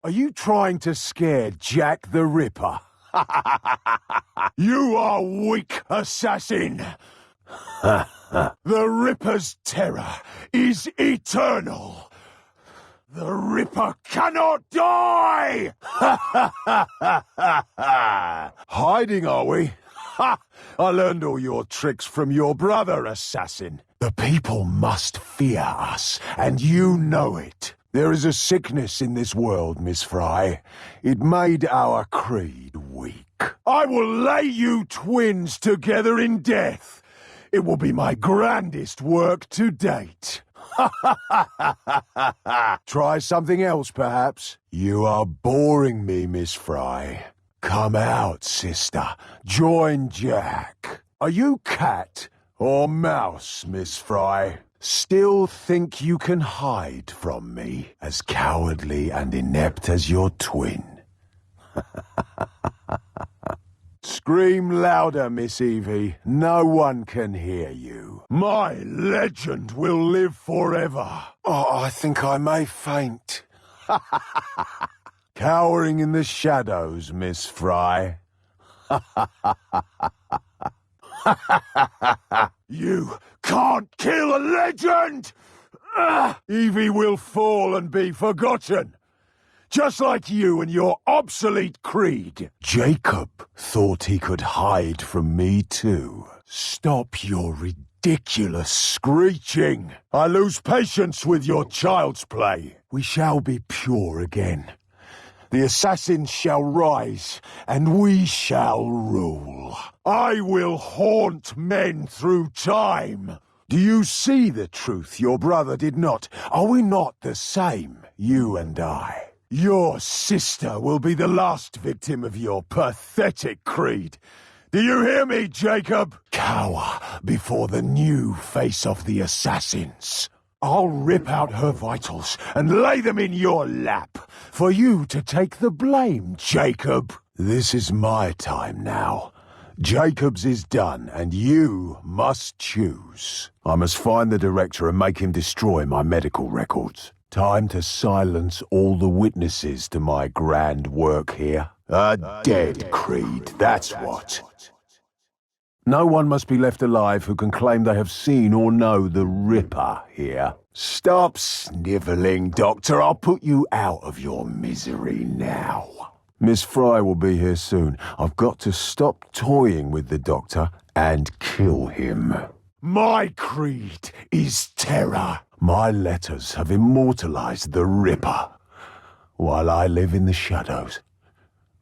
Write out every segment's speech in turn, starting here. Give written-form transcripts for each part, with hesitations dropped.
Are you trying to scare Jack the Ripper? You are weak, assassin! The Ripper's terror is eternal! The Ripper cannot die! Hiding, are we? Ha! I learned all your tricks from your brother, assassin. The people must fear us, and you know it. There is a sickness in this world, Miss Fry. It made our creed weak. I will lay you twins together in death. It will be my grandest work to date. Try something else, perhaps. You are boring me, Miss Fry. Come out, sister. Join Jack. Are you cat or mouse, Miss Fry? Still think you can hide from me, as cowardly and inept as your twin? Scream louder, Miss Evie. No one can hear you. My legend will live forever. Oh, I think I may faint. Cowering in the shadows, Miss Fry. You can't kill a legend! Evie will fall and be forgotten. Just like you and your obsolete creed. Jacob thought he could hide from me too. Stop your ridiculous screeching. I lose patience with your child's play. We shall be pure again. The assassins shall rise, and we shall rule. I will haunt men through time. Do you see the truth your brother did not? Are we not the same, you and I? Your sister will be the last victim of your pathetic creed. Do you hear me, Jacob? Cower before the new face of the assassins. I'll rip out her vitals and lay them in your lap, for you to take the blame, Jacob. This is my time now. Jacob's is done, and you must choose. I must find the director and make him destroy my medical records. Time to silence all the witnesses to my grand work here. A dead creed, that's what. No one must be left alive who can claim they have seen or know the Ripper here. Stop snivelling, Doctor. I'll put you out of your misery now. Miss Fry will be here soon. I've got to stop toying with the Doctor and kill him. My creed is terror. My letters have immortalized the Ripper, while I live in the shadows.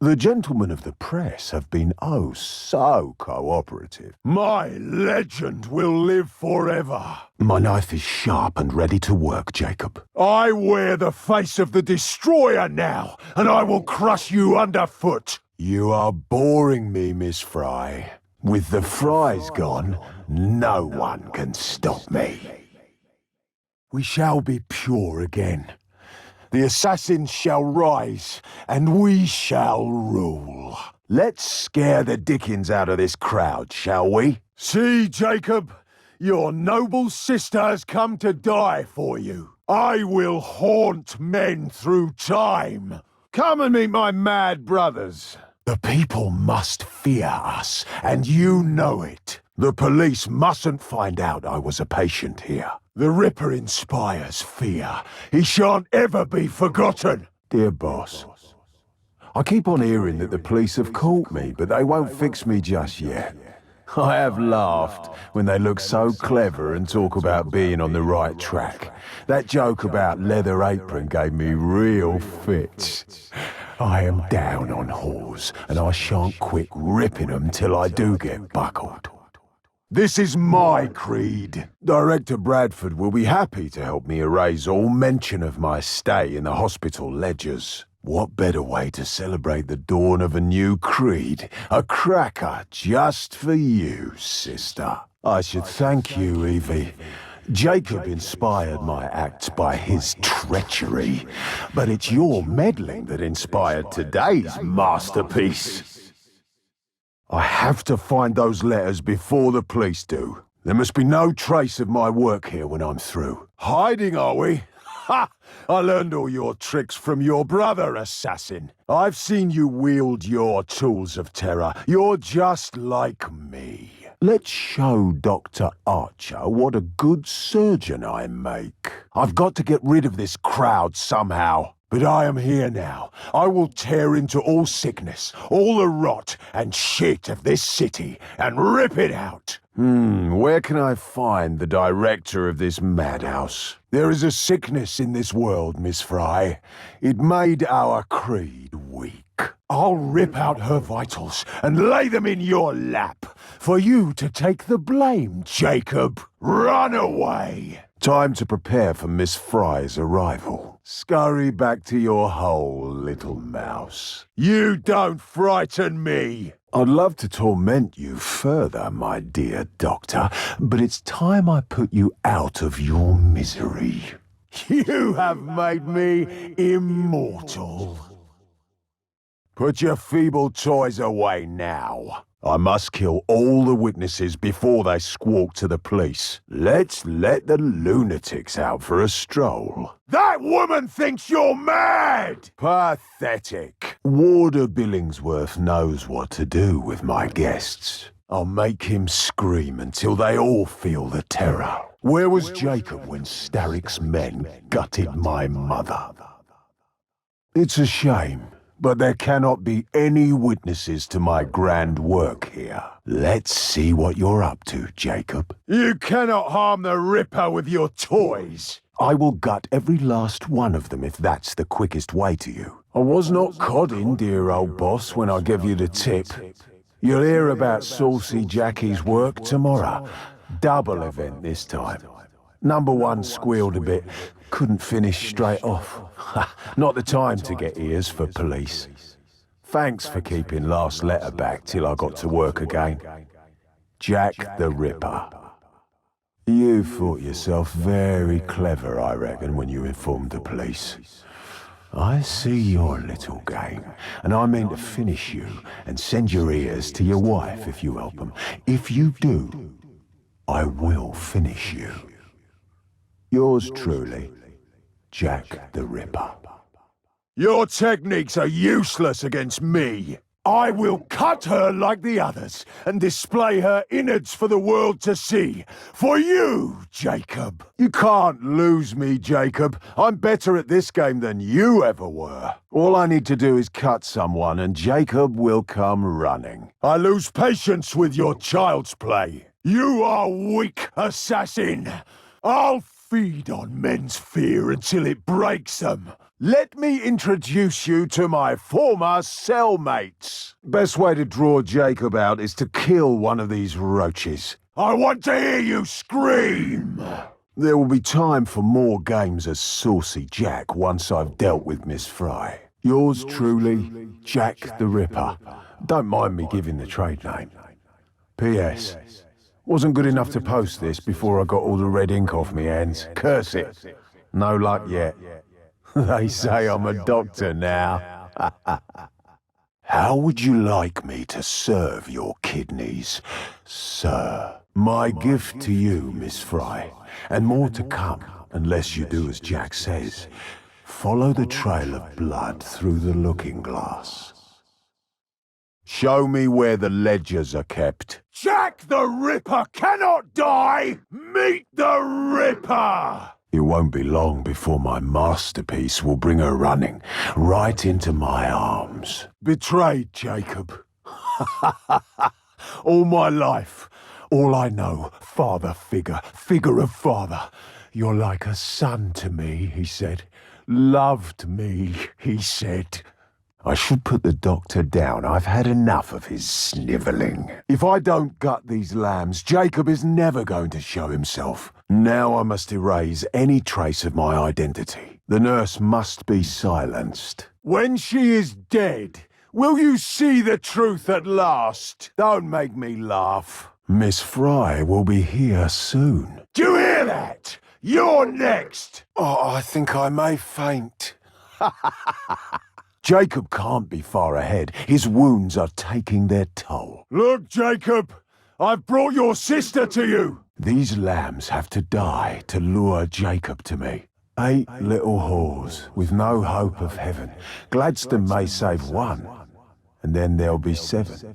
The gentlemen of the press have been oh so cooperative. My legend will live forever. My knife is sharp and ready to work, Jacob. I wear the face of the destroyer now, and I will crush you underfoot. You are boring me, Miss Fry. With the Frys gone, no one can stop me. We shall be pure again. The assassins shall rise, and we shall rule. Let's scare the dickens out of this crowd, shall we? See, Jacob, your noble sister has come to die for you. I will haunt men through time. Come and meet my mad brothers. The people must fear us, and you know it. The police mustn't find out I was a patient here. The Ripper inspires fear. He shan't ever be forgotten. Dear boss, I keep on hearing that the police have caught me, but they won't fix me just yet. I have laughed when they look so clever and talk about being on the right track. That joke about leather apron gave me real fits. I am down on whores, and I shan't quit ripping them till I do get buckled. This is my creed. Director Bradford will be happy to help me erase all mention of my stay in the hospital ledgers. What better way to celebrate the dawn of a new creed? A cracker just for you, sister. I should thank you, Evie. Jacob inspired my acts by his treachery, but it's your meddling that inspired today's masterpiece. I have to find those letters before the police do. There must be no trace of my work here when I'm through. Hiding, are we? Ha! I learned all your tricks from your brother, assassin. I've seen you wield your tools of terror. You're just like me. Let's show Dr. Archer what a good surgeon I make. I've got to get rid of this crowd somehow. But I am here now. I will tear into all sickness, all the rot and shit of this city, and rip it out. Where can I find the director of this madhouse? There is a sickness in this world, Miss Fry. It made our creed weak. I'll rip out her vitals and lay them in your lap, for you to take the blame, Jacob. Run away! Time to prepare for Miss Fry's arrival. Scurry back to your hole, little mouse. You don't frighten me! I'd love to torment you further, my dear doctor, but it's time I put you out of your misery. You have made me immortal. Put your feeble toys away now. I must kill all the witnesses before they squawk to the police. Let's let the lunatics out for a stroll. That woman thinks you're mad! Pathetic. Warder Billingsworth knows what to do with my guests. I'll make him scream until they all feel the terror. Where was Jacob when Starrick's men gutted my mother? It's a shame. But there cannot be any witnesses to my grand work here. Let's see what you're up to, Jacob. You cannot harm the Ripper with your toys. I will gut every last one of them if that's the quickest way to you. I was not codding, dear old boss, when I gave you the tip. You'll hear about Saucy Jackie's work tomorrow. Double event this time. Number one squealed a bit. Couldn't finish straight off. Not the time to get ears for police. Thanks for keeping last letter back till I got to work again. Jack the Ripper. You thought yourself very clever, I reckon, when you informed the police. I see your little game, and I mean to finish you and send your ears to your wife if you help 'em. If you do, I will finish you. Yours truly, Jack the Ripper. Your techniques are useless against me. I will cut her like the others and display her innards for the world to see. For you, Jacob. You can't lose me, Jacob. I'm better at this game than you ever were. All I need to do is cut someone and Jacob will come running. I lose patience with your child's play. You are weak, assassin. I'll feed on men's fear until it breaks them. Let me introduce you to my former cellmates. Best way to draw Jacob out is to kill one of these roaches. I want to hear you scream! There will be time for more games as Saucy Jack once I've dealt with Miss Fry. Yours truly, Jack the Ripper. Don't mind me giving the trade name. P.S. Wasn't good enough to post this before I got all the red ink off me hands. Curse it. No luck yet. They say I'm a doctor now. How would you like me to serve your kidneys, sir? My gift to you, Miss Fry, and more to come, unless you do as Jack says. Follow the trail of blood through the looking glass. Show me where the ledgers are kept. Jack the Ripper cannot die! Meet the Ripper! It won't be long before my masterpiece will bring her running, right into my arms. Betrayed, Jacob. All my life, all I know, father figure, figure of father. You're like a son to me, he said. Loved me, he said. I should put the doctor down. I've had enough of his snivelling. If I don't gut these lambs, Jacob is never going to show himself. Now I must erase any trace of my identity. The nurse must be silenced. When she is dead, will you see the truth at last? Don't make me laugh. Miss Fry will be here soon. Do you hear that? You're next! Oh, I think I may faint. Jacob can't be far ahead. His wounds are taking their toll. Look, Jacob, I've brought your sister to you. These lambs have to die to lure Jacob to me. 8 little whores with no hope of heaven. Gladstone may save one, and then there'll be 7.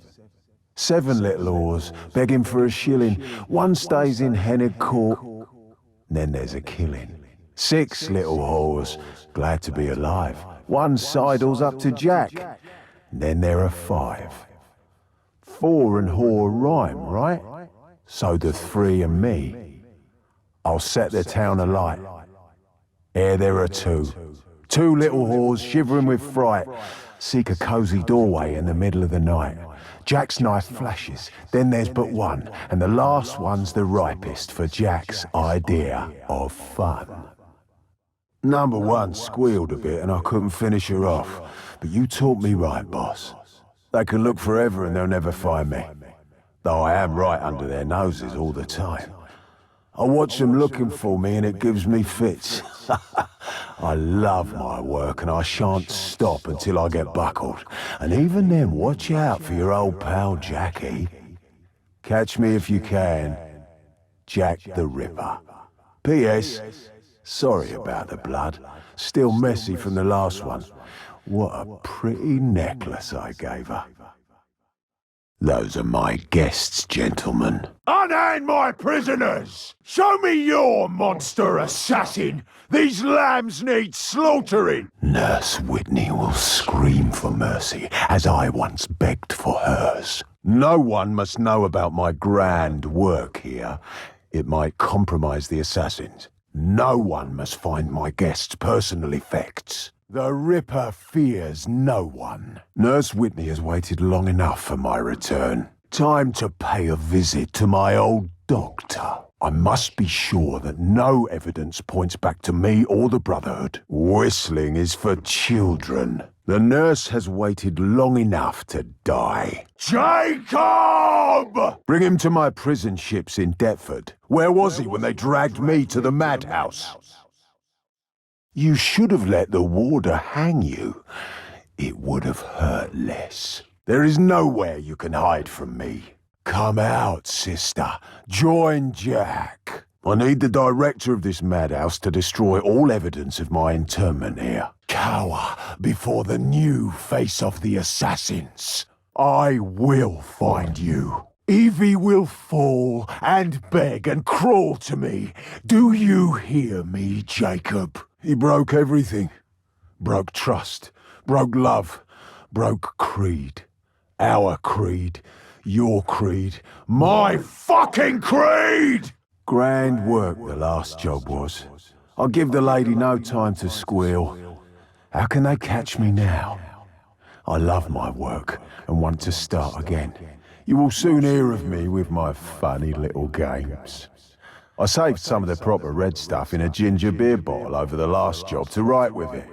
7 little whores begging for a shilling. One stays in Hennig Court, and then there's a killing. 6 little whores glad to be alive. One sidles up to Jack, and then there are 5. 4 and whore rhyme, right? So do 3 and me. I'll set the town alight. Here there are 2. 2 little whores shivering with fright seek a cosy doorway in the middle of the night. Jack's knife flashes, then there's but one, and the last one's the ripest for Jack's idea of fun. Number 1 squealed a bit and I couldn't finish her off, but you taught me right, boss. They can look forever and they'll never find me, though I am right under their noses all the time. I watch them looking for me and it gives me fits. I love my work and I shan't stop until I get buckled. And even then, watch out for your old pal Jackie. Catch me if you can. Jack the Ripper. P.S. Sorry about the blood. Still messy from the last one. What a pretty necklace I gave her. Those are my guests, gentlemen. Unhand my prisoners! Show me your monster assassin! These lambs need slaughtering! Nurse Whitney will scream for mercy, as I once begged for hers. No one must know about my grand work here. It might compromise the assassins. No one must find my guests' personal effects. The Ripper fears no one. Nurse Whitney has waited long enough for my return. Time to pay a visit to my old doctor. I must be sure that no evidence points back to me or the Brotherhood. Whistling is for children. The nurse has waited long enough to die. Jacob! Bring him to my prison ships in Deptford. Where was he when they dragged me to the madhouse? You should have let the warder hang you. It would have hurt less. There is nowhere you can hide from me. Come out, sister. Join Jack. I need the director of this madhouse to destroy all evidence of my internment here. Cower before the new face of the assassins. I will find you. Evie will fall and beg and crawl to me. Do you hear me, Jacob? He broke everything. Broke trust, broke love, broke creed. Our creed, your creed, my fucking creed! Grand work the last job was. I'll give the lady no time to squeal. How can they catch me now? I love my work and want to start again. You will soon hear of me with my funny little games. I saved some of the proper red stuff in a ginger beer bottle over the last job to write with it,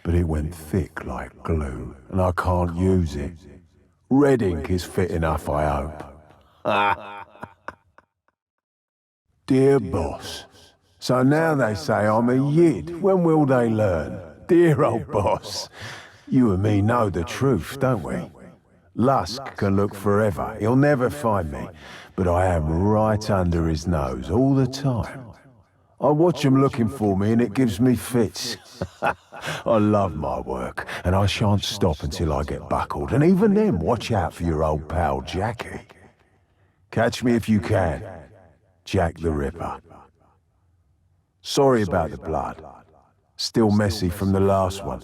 but it went thick like glue, and I can't use it. Red ink is fit enough, I hope. Dear boss, so now they say I'm a yid. When will they learn? Dear old boss, you and me know the truth, don't we? Lusk can look forever. He'll never find me, but I am right under his nose all the time. I watch him looking for me and it gives me fits. I love my work, and I shan't stop until I get buckled. And even then, watch out for your old pal Jackie. Catch me if you can. Jack the Ripper. Sorry about the blood. Still messy from the last one.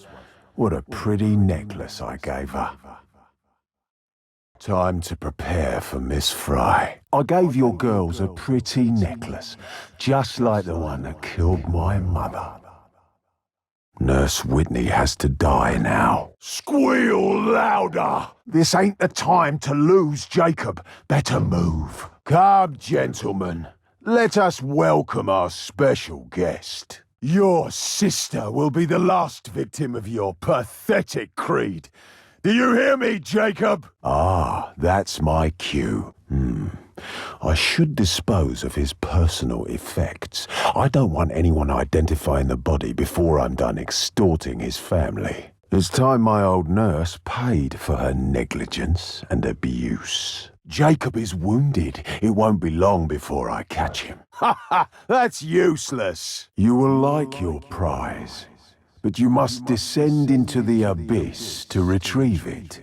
What a pretty necklace I gave her. Time to prepare for Miss Fry. I gave your girls a pretty necklace, just like the one that killed my mother. Nurse Whitney has to die now. Squeal louder! This ain't the time to lose, Jacob. Better move. Come, gentlemen. Let us welcome our special guest. Your sister will be the last victim of your pathetic creed. Do you hear me, Jacob? Ah, that's my cue. I should dispose of his personal effects. I don't want anyone identifying the body before I'm done extorting his family. It's time my old nurse paid for her negligence and abuse. Jacob is wounded. It won't be long before I catch him. Ha ha! That's useless! You will like your prize, but you must descend into the abyss to retrieve it.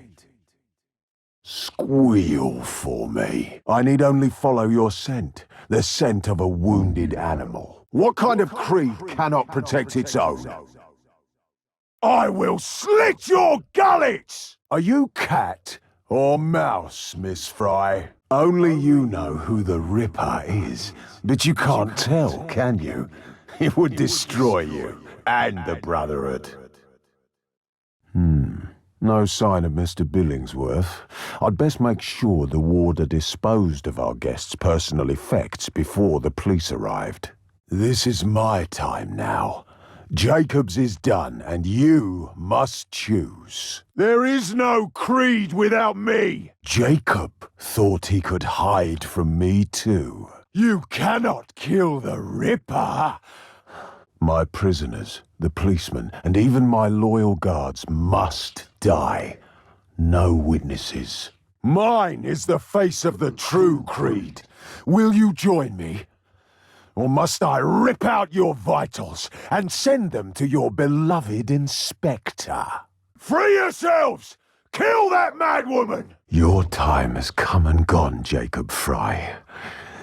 Squeal for me. I need only follow your scent, the scent of a wounded animal. What kind of creed cannot protect its own? I will slit your gullets! Are you cat or mouse, Miss Fry? Only you know who the Ripper is, but you can't tell, can you? It would destroy you and the Brotherhood. No sign of Mr. Billingsworth. I'd best make sure the warder disposed of our guest's personal effects before the police arrived. This is my time now. Jacob's is done, and you must choose. There is no creed without me! Jacob thought he could hide from me too. You cannot kill the Ripper! My prisoners, the policemen, and even my loyal guards must die. No witnesses. Mine is the face of the true creed. Will you join me? Or must I rip out your vitals and send them to your beloved inspector? Free yourselves! Kill that madwoman! Your time has come and gone, Jacob Fry.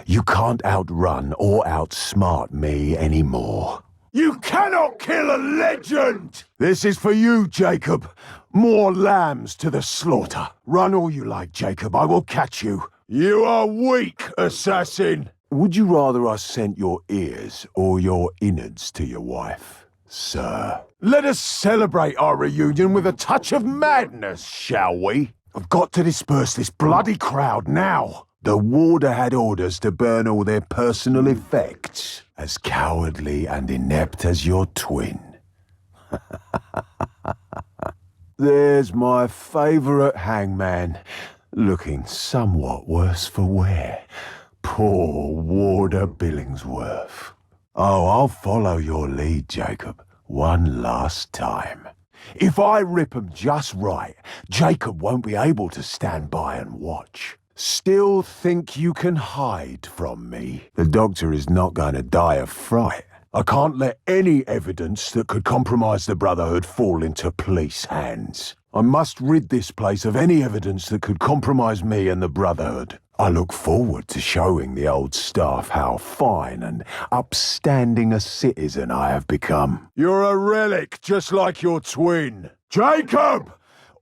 You can't outrun or outsmart me anymore. You cannot kill a legend! This is for you, Jacob. More lambs to the slaughter. Run all you like, Jacob. I will catch you. You are weak, assassin! Would you rather I sent your ears or your innards to your wife, sir? Let us celebrate our reunion with a touch of madness, shall we? I've got to disperse this bloody crowd now. The warder had orders to burn all their personal effects. As cowardly and inept as your twin. There's my favourite hangman, looking somewhat worse for wear. Poor Warder Billingsworth. Oh, I'll follow your lead, Jacob, one last time. If I rip 'em just right, Jacob won't be able to stand by and watch. Still think you can hide from me? The doctor is not going to die of fright. I can't let any evidence that could compromise the Brotherhood fall into police hands. I must rid this place of any evidence that could compromise me and the Brotherhood. I look forward to showing the old staff how fine and upstanding a citizen I have become. You're a relic, just like your twin. Jacob!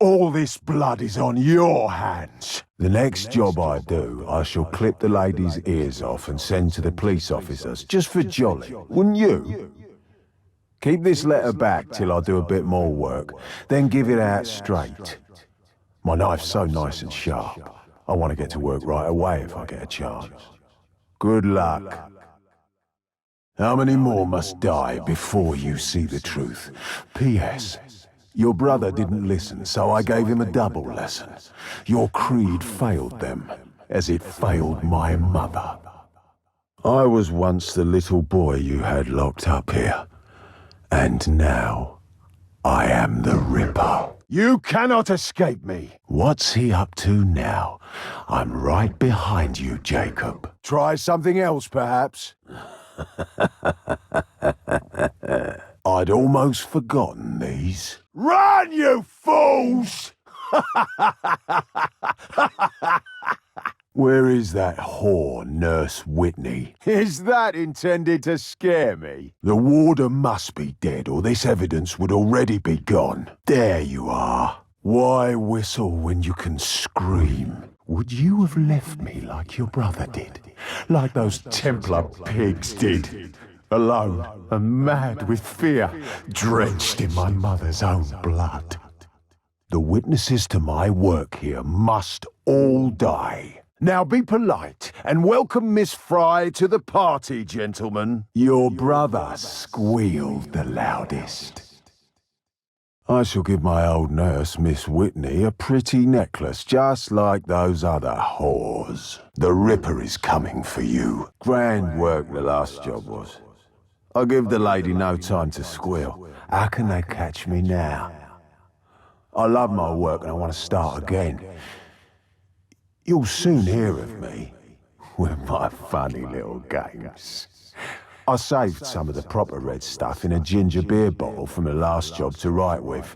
All this blood is on your hands. The next job I do, I shall clip the lady's ears off and send to the police officers, just for jolly. Wouldn't you? Keep this letter back till I do a bit more work, then give it out straight. My knife's so nice and sharp. I want to get to work right away if I get a chance. Good luck. How many more must die before you see the truth? P.S. Your brother didn't listen, so I gave him a double lesson. Your creed failed them, as it failed my mother. I was once the little boy you had locked up here, and now I am the Ripper. You cannot escape me. What's he up to now? I'm right behind you, Jacob. Try something else, perhaps? I'd almost forgotten these. Run, you fools! Where is that whore, Nurse Whitney? Is that intended to scare me? The warder must be dead, or this evidence would already be gone. There you are. Why whistle when you can scream? Would you have left me like your brother did? Like those Templar pigs did? Alone and mad with fear, drenched in my mother's own blood. The witnesses to my work here must all die. Now be polite and welcome Miss Fry to the party, gentlemen. Your brother squealed the loudest. I shall give my old nurse, Miss Whitney, a pretty necklace just like those other whores. The Ripper is coming for you. Grand work the last job was. I'll give the lady no time to squeal. How can they catch me now? I love my work and I want to start again. You'll soon hear of me with my funny little games. I saved some of the proper red stuff in a ginger beer bottle from the last job to write with,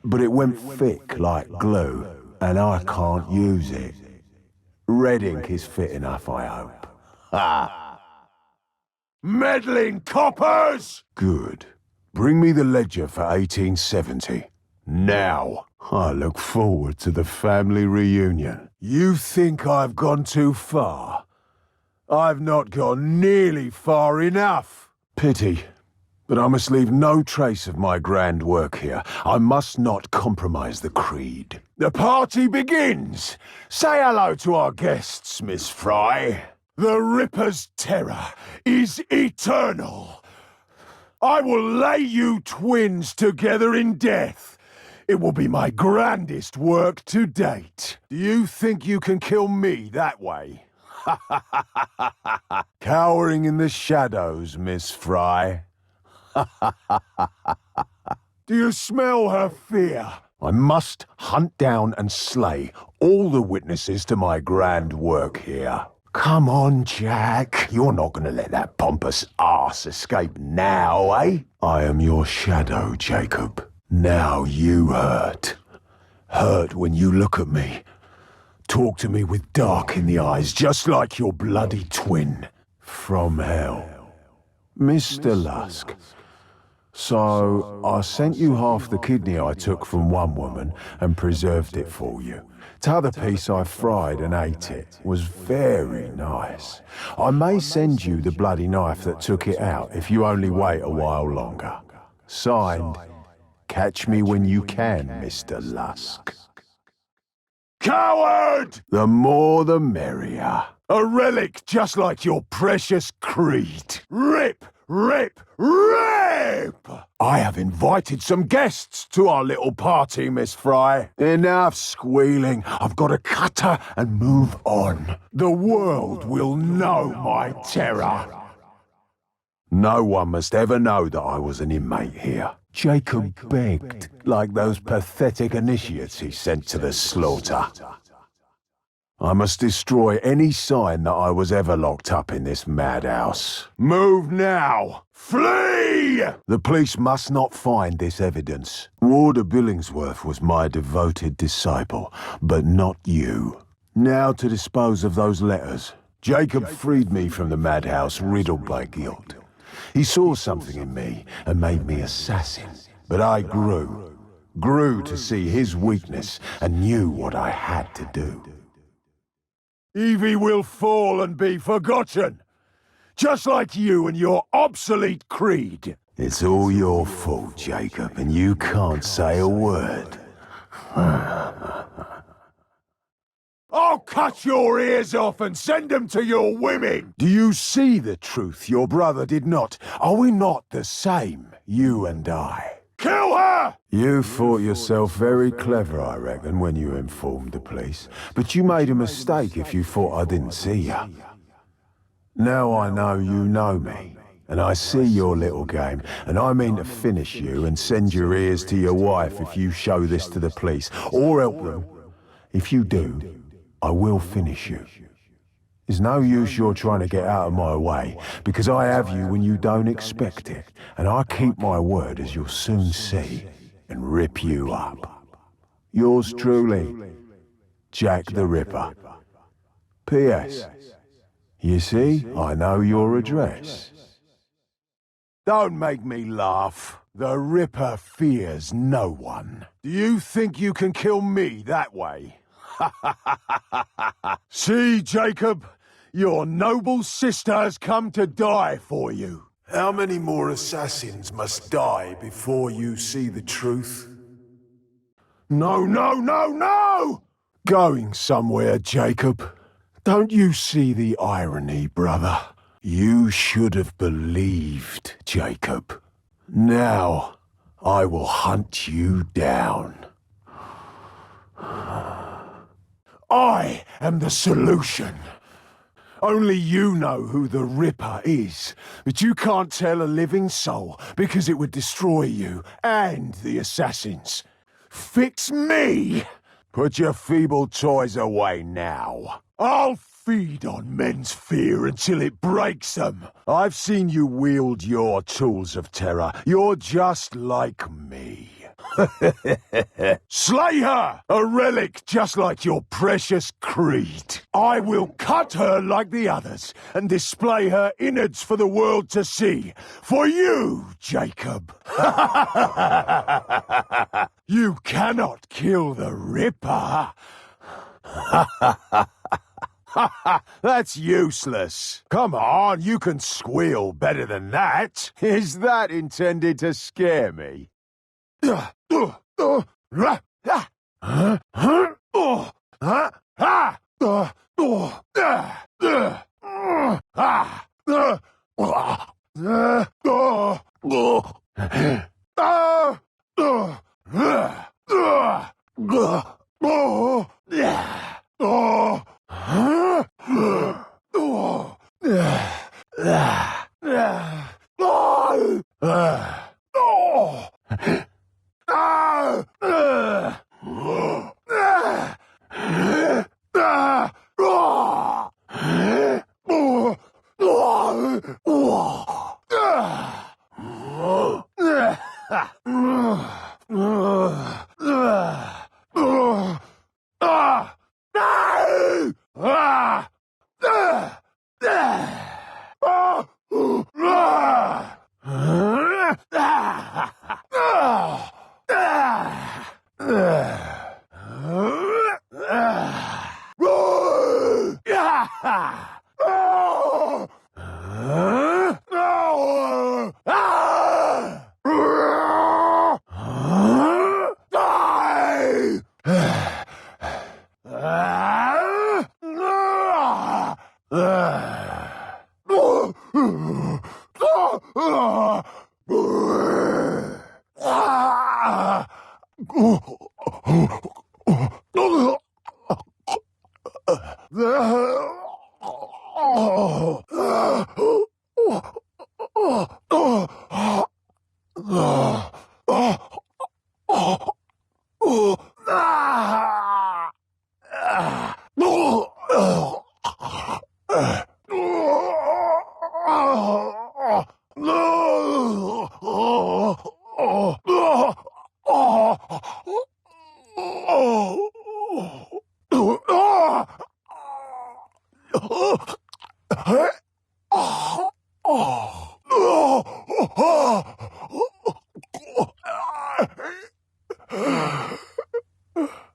but it went thick like glue, and I can't use it. Red ink is fit enough, I hope. Ha! Meddling coppers! Good. Bring me the ledger for 1870. Now. I look forward to the family reunion. You think I've gone too far? I've not gone nearly far enough. Pity. But I must leave no trace of my grand work here. I must not compromise the creed. The party begins! Say hello to our guests, Miss Fry. The Ripper's terror is eternal. I will lay you twins together in death. It will be my grandest work to date. Do you think you can kill me that way? Cowering in the shadows, Miss Fry. Do you smell her fear? I must hunt down and slay all the witnesses to my grand work here. Come on, Jack. You're not going to let that pompous arse escape now, eh? I am your shadow, Jacob. Now you hurt. Hurt when you look at me. Talk to me with dark in the eyes, just like your bloody twin. From hell. Mr. Lusk. So, I sent you half the kidney I took from one woman and preserved it for you. T'other piece I fried and ate it. Was very nice. I may send you the bloody knife that took it out if you only wait a while longer. Signed, catch me when you can, Mr. Lusk. Coward! The more the merrier. A relic just like your precious creed. Rip, rip, rip! I have invited some guests to our little party, Miss Fry. Enough squealing. I've got to cut her and move on. The world will know my terror. No one must ever know that I was an inmate here. Jacob begged, like those pathetic initiates he sent to the slaughter. I must destroy any sign that I was ever locked up in this madhouse. Move now! Flee! The police must not find this evidence. Warder Billingsworth was my devoted disciple, but not you. Now to dispose of those letters. Jacob freed me from the madhouse riddled by guilt. He saw something in me and made me assassin. But I grew to see his weakness and knew what I had to do. Evie will fall and be forgotten, just like you and your obsolete creed. It's all your fault, Jacob, and you can't say a word. I'll cut your ears off and send them to your women! Do you see the truth your brother did not? Are we not the same, you and I? Kill her! You thought yourself very clever, I reckon, when you informed the police. But you made a mistake if you thought I didn't see you. Now I know you know me, and I see your little game, and I mean to finish you and send your ears to your wife if you show this to the police, or help them. If you do, I will finish you. There's no use you're trying to get out of my way, because I have you when you don't expect it, and I keep my word, as you'll soon see, and rip you up. Yours truly, Jack the Ripper. P.S. You see, I know your address. Don't make me laugh. The Ripper fears no one. Do you think you can kill me that way? See, Jacob, your noble sister has come to die for you. How many more assassins must die before you see the truth? No, no, no, no! Going somewhere, Jacob. Don't you see the irony, brother? You should have believed, Jacob. Now, I will hunt you down. I am the solution. Only you know who the Ripper is, but you can't tell a living soul because it would destroy you and the assassins. Fix me? Put your feeble toys away now. I'll feed on men's fear until it breaks them. I've seen you wield your tools of terror. You're just like me. Slay her! A relic just like your precious creed. I will cut her like the others and display her innards for the world to see. For you, Jacob. You cannot kill the Ripper. That's useless. Come on, you can squeal better than that. Is that intended to scare me?